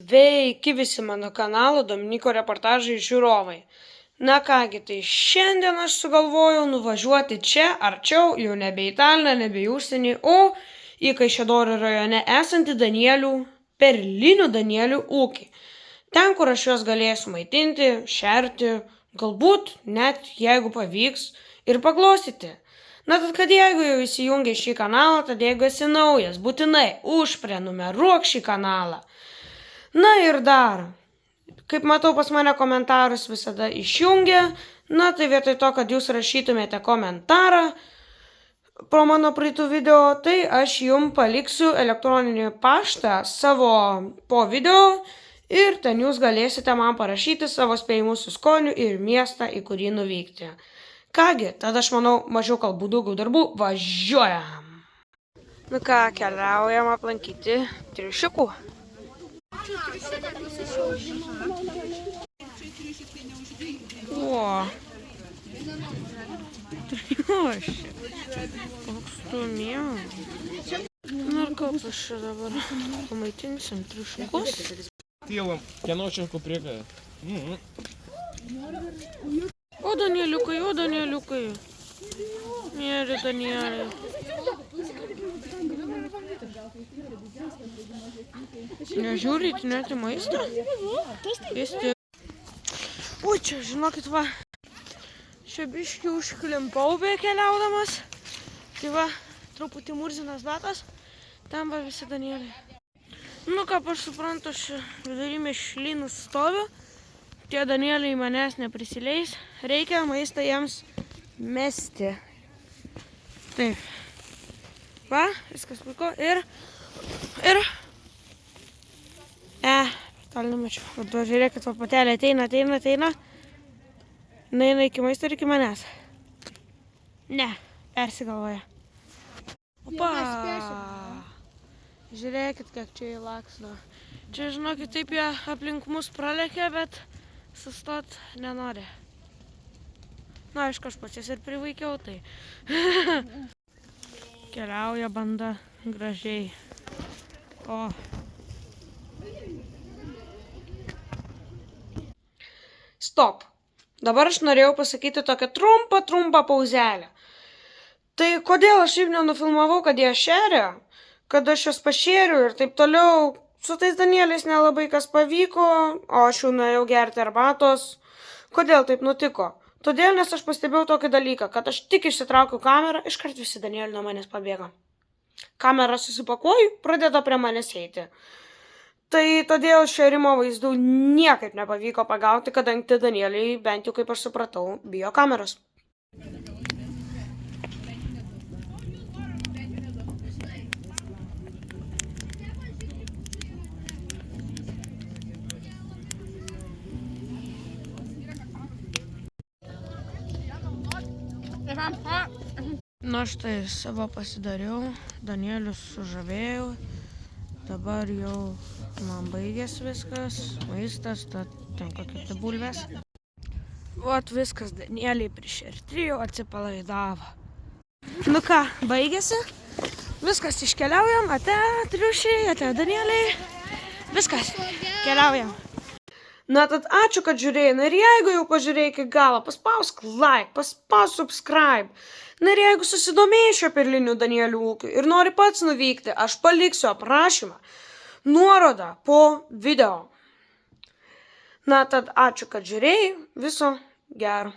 Sveiki visi mano kanalo Dominyko reportažai žiūrovai. Na kągi, tai šiandien aš sugalvojau nuvažiuoti čia arčiau, jau nebe į Taliną, nebe į užsienį, o į Kaišiadorių rajone esantį Danielių, perlinių Danielių ūkį. Ten, kur aš juos galėsiu maitinti, šerti, galbūt net, jeigu pavyks, ir paglostyti. Na tad, kad jeigu jau įsijungi šį kanalą, tad jeigu esi naujas, būtinai užprenumeruok šį kanalą. Na ir dar, kaip matau pas mane komentarus visada išjungia, na tai vietoj to, kad jūs rašytumėte komentarą pro mano praeitų video, tai aš jums paliksiu elektroninį paštą savo po video ir ten jūs galėsite man parašyti savo spėjimus su skoniu ir miestą, į kurį nuvykti. Kągi, tada aš manau, mažiau kalbų, daugiau darbų, važiuojam. Nu ką, keliaujam aplankyti triušiukų. O, triušė, koks tu mielas. Na ir kaip aš čia dabar pamaitinsim triušiukus? Tilom, kieno čia kuprika? O Danieliukai. Mėly Danieliai. Nežiūrit net į maistą? Ėsti. Ui, čia, žinokit, va. Čia biškį užklimpau keliaudamas. Tai va, truputį murzinas batas. Ten va visi Danieliai. Nu, kaip aš suprantu, aš vidury mėšlynų stoviu. Tie Danieliai manęs neprisileis. Reikia maistą jiems mesti. Taip. Va, viskas puiku. Ir... toli nemačiau. Dabar žiūrėkit, va patelė ateina. Eina iki maisto ir iki manęs. Ne, persigalvoja. Opa! Žiūrėkit, kiek čia įlaksno. Čia, žinokit, taip jie aplink mus pralekia, bet sustot nenori. Na, aišku, aš pačias ir privaikiau, tai. Keliauja banda gražiai. O. Stop. Dabar aš norėjau pasakyti tokią trumpą pauzelę. Tai kodėl aš šiaip nenufilmavau, kad jie šeria, kad aš juos pašėriu ir taip toliau. Su tais Danieliais nelabai kas pavyko, o aš jau norėjau gerti arbatos. Kodėl taip nutiko? Todėl, nes aš pastebėjau tokį dalyką, kad aš tik išsitraukiu kamerą, iškart visi Danieliai nuo manęs pabėga. Kamerą susipakuoju, pradeda prie manęs eiti. Tai todėl šėrimo vaizdų niekaip nepavyko pagauti, kadangi Danieliai, bent jau kaip aš supratau, bijo kameros. Na štai, savo pasidariau, Danielius sužavėjau, dabar jau man baigėsi viskas, maistas, tad tenka kepti bulves. Vat viskas, Danieliai prišerti, jau atsipalaidavo. Nu ką, baigėsi, viskas iškeliaujam, ate triušiai, ate Danieliai, viskas, keliaujam. Na tad ačiū, kad žiūrėjai, na ir jeigu jau pažiūrėjai iki galo, paspausk like, paspausk subscribe. Na ir jeigu susidomėjai šio perlinių Danielių ūkiu ir nori pats nuvykti, aš paliksiu aprašymą, nuorodą po video. Na tad ačiū, kad žiūrėjai, viso gero.